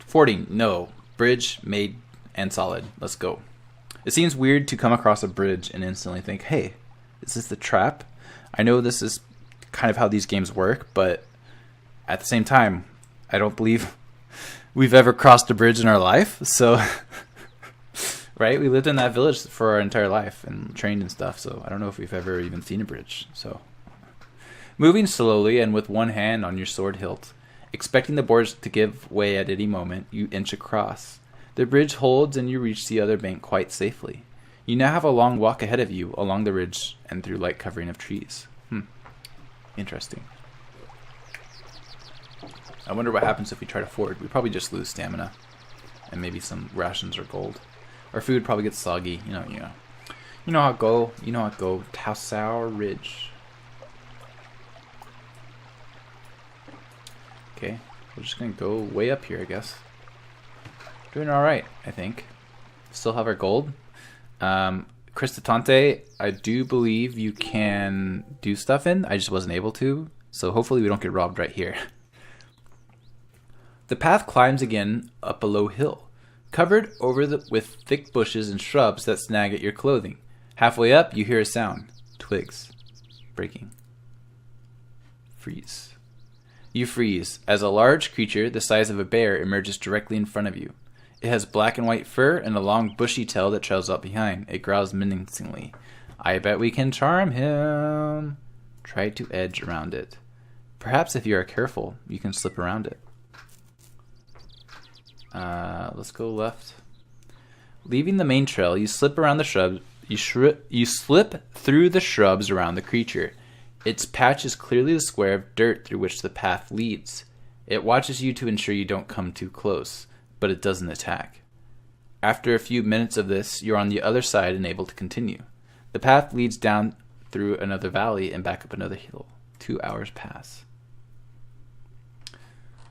Fording, no. Bridge, made, and solid. Let's go. It seems weird to come across a bridge and instantly think, hey, is this the trap? I know this is kind of how these games work, but at the same time, I don't believe we've ever crossed a bridge in our life. So, right? We lived in that village for our entire life and trained and stuff. So I don't know if we've ever even seen a bridge. So, moving slowly and with one hand on your sword hilt, expecting the boards to give way at any moment, you inch across. The bridge holds and you reach the other bank quite safely. You now have a long walk ahead of you along the ridge and through light covering of trees. Interesting. I wonder what happens if we try to ford. We probably just lose stamina and maybe some rations or gold. Our food probably gets soggy. You know how it go. You know how it go. Tausau Ridge. Okay, we're just gonna go way up here, I guess. Doing all right, I think. Still have our gold. Cristatante, I do believe you can do stuff in. I just wasn't able to, so hopefully we don't get robbed right here. The path climbs again up a low hill, covered over with thick bushes and shrubs that snag at your clothing. Halfway up, you hear a sound. Twigs. Breaking. Freeze. You freeze, as a large creature the size of a bear emerges directly in front of you. It has black and white fur and a long bushy tail that trails up behind. It growls menacingly. I bet we can charm him. Try to edge around it. Perhaps if you are careful, you can slip around it. Let's go left. Leaving the main trail, you slip around the shrubs. You slip through the shrubs around the creature. Its patch is clearly the square of dirt through which the path leads. It watches you to ensure you don't come too close, but it doesn't attack. After a few minutes of this, you're on the other side and able to continue. The path leads down through another valley and back up another hill. 2 hours pass.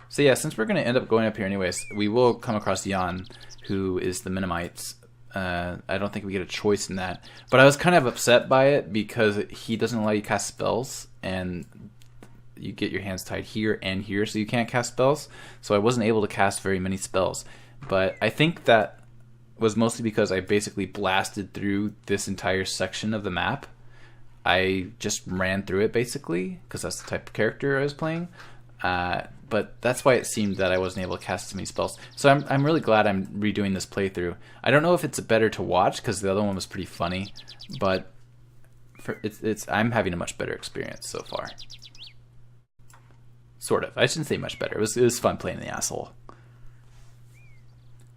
So yeah, since we're going to end up going up here anyways, we will come across Jan, who is the Mennonites. I don't think we get a choice in that. But I was kind of upset by it because he doesn't allow you to cast spells, and you get your hands tied here and here, so you can't cast spells. So I wasn't able to cast very many spells. But I think that was mostly because I basically blasted through this entire section of the map. I just ran through it basically, because that's the type of character I was playing. But that's why it seemed that I wasn't able to cast so many spells. So I'm really glad I'm redoing this playthrough. I don't know if it's better to watch because the other one was pretty funny, but I'm having a much better experience so far. Sort of. I shouldn't say much better. It was fun playing the asshole.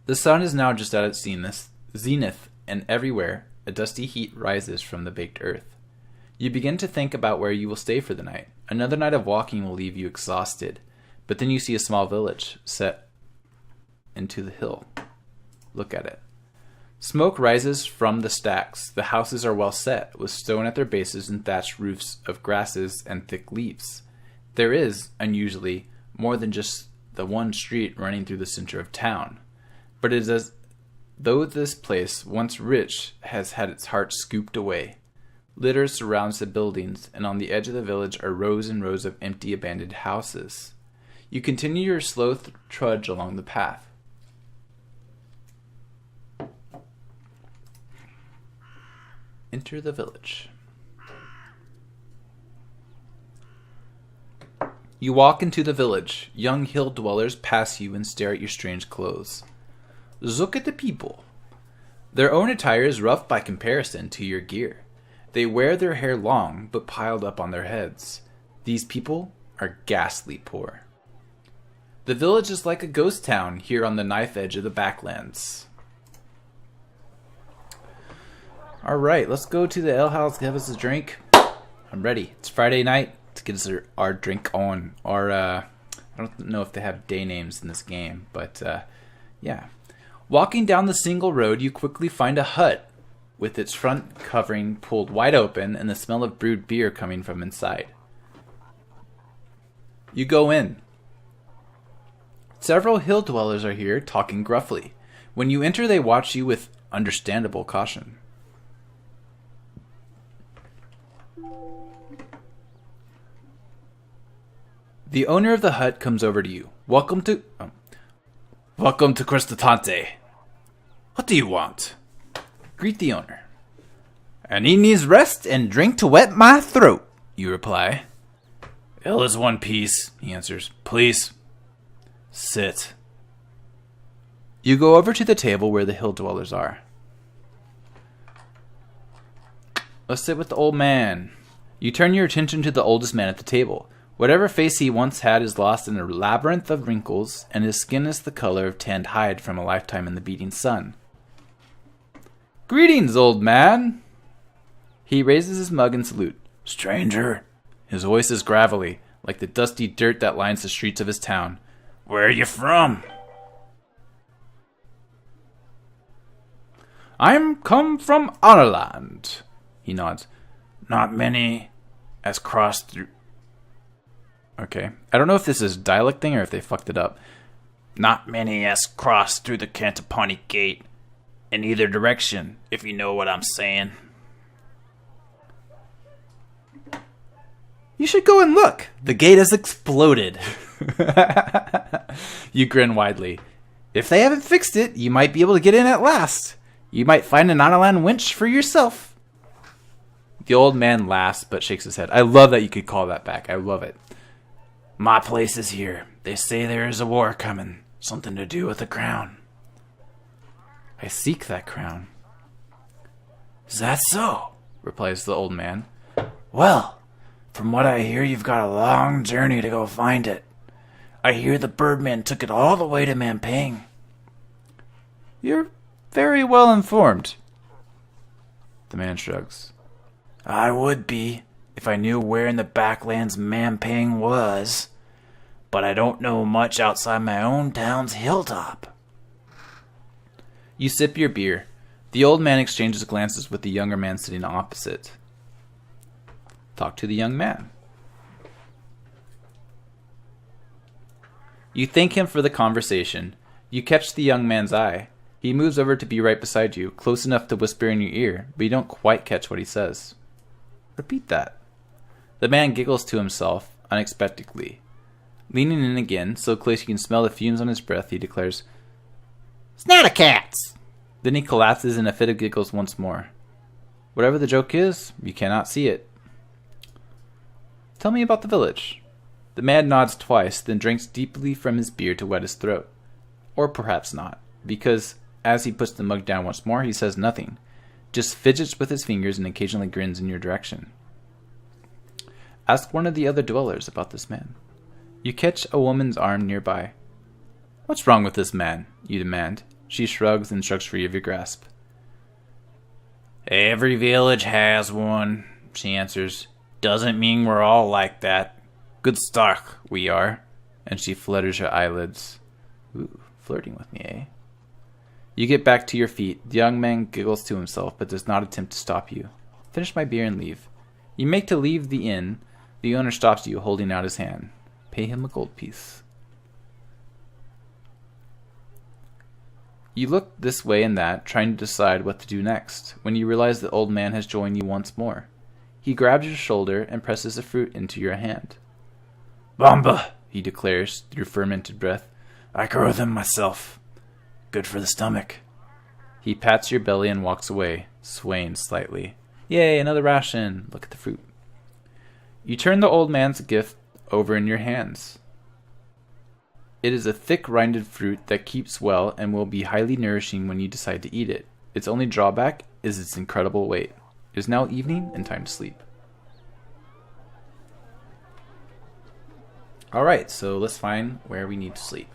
The sun is now just at its zenith, and everywhere a dusty heat rises from the baked earth. You begin to think about where you will stay for the night. Another night of walking will leave you exhausted. But then you see a small village set into the hill. Look at it. Smoke rises from the stacks. The houses are well set, with stone at their bases and thatched roofs of grasses and thick leaves. There is, unusually, more than just the one street running through the center of town. But it is as though this place, once rich, has had its heart scooped away. Litter surrounds the buildings, and on the edge of the village are rows and rows of empty, abandoned houses. You continue your slow trudge along the path. Enter the village. You walk into the village. Young hill dwellers pass you and stare at your strange clothes. Look at the people. Their own attire is rough by comparison to your gear. They wear their hair long, but piled up on their heads. These people are ghastly poor. The village is like a ghost town here on the knife edge of the backlands. Alright, let's go to the ale house, have us a drink. I'm ready. It's Friday night. Let's get us our drink on. I don't know if they have day names in this game, but yeah. Walking down the single road, you quickly find a hut with its front covering pulled wide open and the smell of brewed beer coming from inside. You go in. Several hill dwellers are here, talking gruffly. When you enter, they watch you with understandable caution. The owner of the hut comes over to you. Welcome Welcome to Cristotante. What do you want? Greet the owner. I needs rest and drink to wet my throat, you reply. Ill is one piece, he answers. Please. Sit. You go over to the table where the hill dwellers are. Let's sit with the old man. You turn your attention to the oldest man at the table. Whatever face he once had is lost in a labyrinth of wrinkles, and his skin is the color of tanned hide from a lifetime in the beating sun. Greetings, old man. He raises his mug in salute. Stranger. His voice is gravelly, like the dusty dirt that lines the streets of his town. Where are you from? I'm come from Ireland. He nods. Not many as crossed through... Okay. I don't know if this is a dialect thing or if they fucked it up. Not many as crossed through the Cantapani Gate in either direction, if you know what I'm saying. You should go and look. The gate has exploded. You grin widely. If they haven't fixed it, you might be able to get in at last. You might find an Ireland wench for yourself. The old man laughs but shakes his head. I love that you could call that back. I love it. My place is here. They say there is a war coming. Something to do with the crown. I seek that crown. Is that so? Replies the old man. Well, from what I hear, you've got a long journey to go find it. I hear the Birdman took it all the way to Mampang. You're very well informed. The man shrugs. I would be, if I knew where in the backlands Mampang was. But I don't know much outside my own town's hilltop. You sip your beer. The old man exchanges glances with the younger man sitting opposite. Talk to the young man. You thank him for the conversation. You catch the young man's eye. He moves over to be right beside you, close enough to whisper in your ear, but you don't quite catch what he says. Repeat that. The man giggles to himself, unexpectedly. Leaning in again, so close you can smell the fumes on his breath, he declares, Snattacats! Then he collapses in a fit of giggles once more. Whatever the joke is, you cannot see it. Tell me about the village. The man nods twice, then drinks deeply from his beer to wet his throat. Or perhaps not, because as he puts the mug down once more, he says nothing, just fidgets with his fingers and occasionally grins in your direction. Ask one of the other dwellers about this man. You catch a woman's arm nearby. What's wrong with this man? You demand. She shrugs and shrugs free of your grasp. Every village has one, she answers. Doesn't mean we're all like that. Good stock, we are. And she flutters her eyelids. Ooh, flirting with me, eh? You get back to your feet. The young man giggles to himself, but does not attempt to stop you. Finish my beer and leave. You make to leave the inn. The owner stops you, holding out his hand. Pay him a gold piece. You look this way and that, trying to decide what to do next, when you realize the old man has joined you once more. He grabs your shoulder and presses a fruit into your hand. Bamba, he declares through fermented breath. I grow them myself. Good for the stomach. He pats your belly and walks away, swaying slightly. Yay, another ration. Look at the fruit. You turn the old man's gift over in your hands. It is a thick rinded fruit that keeps well and will be highly nourishing when you decide to eat it. Its only drawback is its incredible weight. It is now evening and time to sleep. Alright, so let's find where we need to sleep.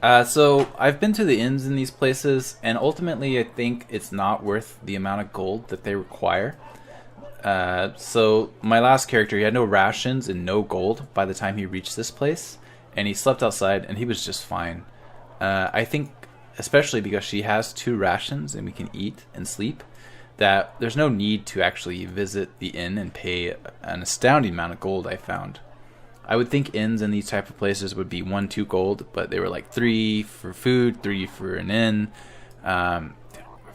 So I've been to the inns in these places, and ultimately I think it's not worth the amount of gold that they require. So my last character, he had no rations and no gold by the time he reached this place, and he slept outside and he was just fine. I think, especially because she has 2 rations and we can eat and sleep, that there's no need to actually visit the inn and pay an astounding amount of gold I found. I would think inns in these type of places would be 1, 2 gold, but they were like 3 for food, 3 for an inn.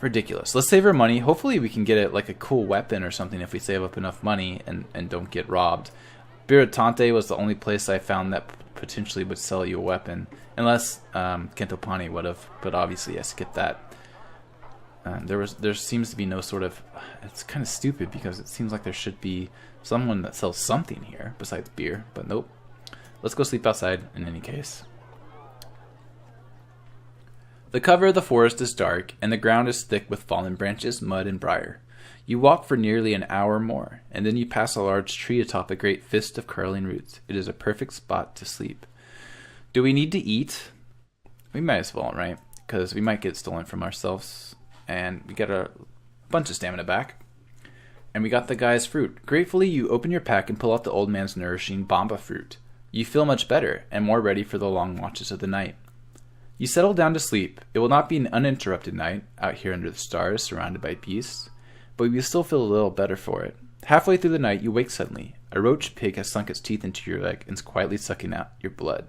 Ridiculous. Let's save our money. Hopefully we can get it like a cool weapon or something if we save up enough money and don't get robbed. Biratante was the only place I found that potentially would sell you a weapon. Unless Kentopani would have, but obviously yes, get that. There seems to be no sort of... It's kind of stupid because it seems like there should be someone that sells something here besides beer, but nope. Let's go sleep outside in any case. The cover of the forest is dark, and the ground is thick with fallen branches, mud, and briar. You walk for nearly an hour more, and then you pass a large tree atop a great fist of curling roots. It is a perfect spot to sleep. Do we need to eat? We might as well, right? Because we might get stolen from ourselves, and we get a bunch of stamina back. And we got the guy's fruit. Gratefully, you open your pack and pull out the old man's nourishing bamba fruit. You feel much better, and more ready for the long watches of the night. You settle down to sleep. It will not be an uninterrupted night, out here under the stars, surrounded by beasts, but you still feel a little better for it. Halfway through the night, you wake suddenly. A roach pig has sunk its teeth into your leg and is quietly sucking out your blood.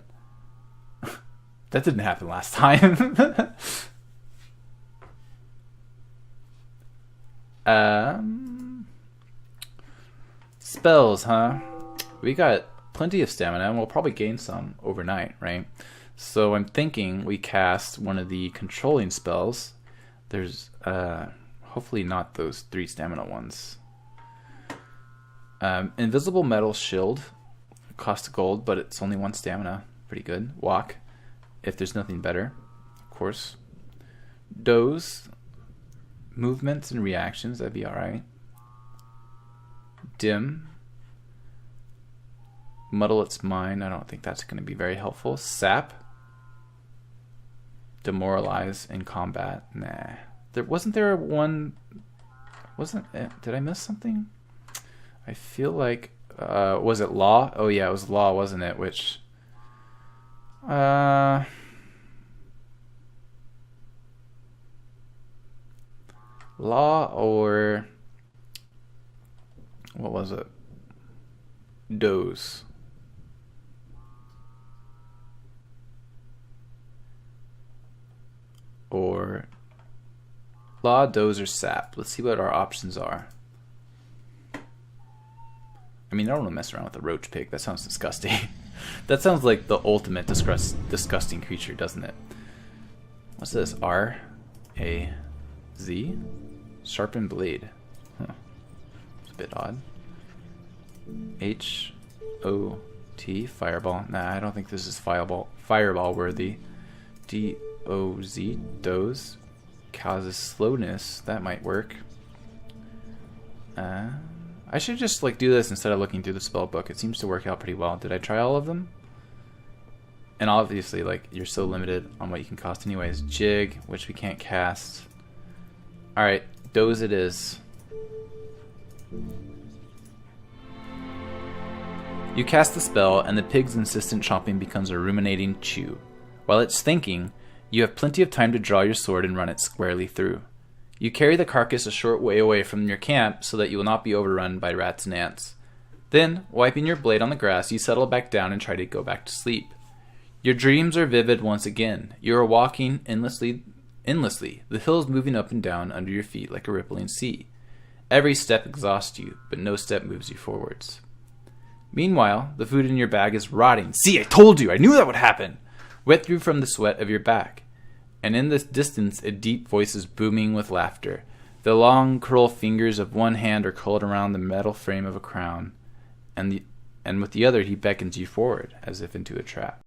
That didn't happen last time. Spells, huh? We got plenty of stamina, and we'll probably gain some overnight, right? So I'm thinking we cast one of the controlling spells. There's hopefully not those 3 stamina ones. Invisible metal shield, cost gold, but it's only 1 stamina. Pretty good. Walk, if there's nothing better, of course. Doze, movements and reactions, that'd be alright. Dim, muddle its mind, I don't think that's going to be very helpful. Sap, demoralize in combat, nah. Wasn't there one, did I miss something? I feel like, was it law? Oh yeah, it was law, wasn't it? Which, law or, what was it? Doze. Or law, doze, or sap. Let's see what our options are. I mean, I don't want to mess around with a roach pig. That sounds disgusting. That sounds like the ultimate disgusting creature, doesn't it? What's this? R? A? Z? Sharpened blade. Huh. It's a bit odd. H? O? T? Fireball. Nah, I don't think this is fireball worthy. D? O? Z? Doze? Causes slowness. That might work. I should just like do this instead of looking through the spell book. It seems to work out pretty well. Did I try all of them? And obviously, like, you're so limited on what you can cost anyways. Jig, which we can't cast. Alright, doze it is. You cast the spell, and the pig's insistent chomping becomes a ruminating chew. While it's thinking, you have plenty of time to draw your sword and run it squarely through. You carry the carcass a short way away from your camp so that you will not be overrun by rats and ants. Then, wiping your blade on the grass, you settle back down and try to go back to sleep. Your dreams are vivid once again. You are walking endlessly, the hills moving up and down under your feet like a rippling sea. Every step exhausts you, but no step moves you forwards. Meanwhile, the food in your bag is rotting. See, I told you! I knew that would happen! Wet through from the sweat of your back. And in the distance, a deep voice is booming with laughter. The long, curled fingers of one hand are curled around the metal frame of a crown, and with the other he beckons you forward, as if into a trap.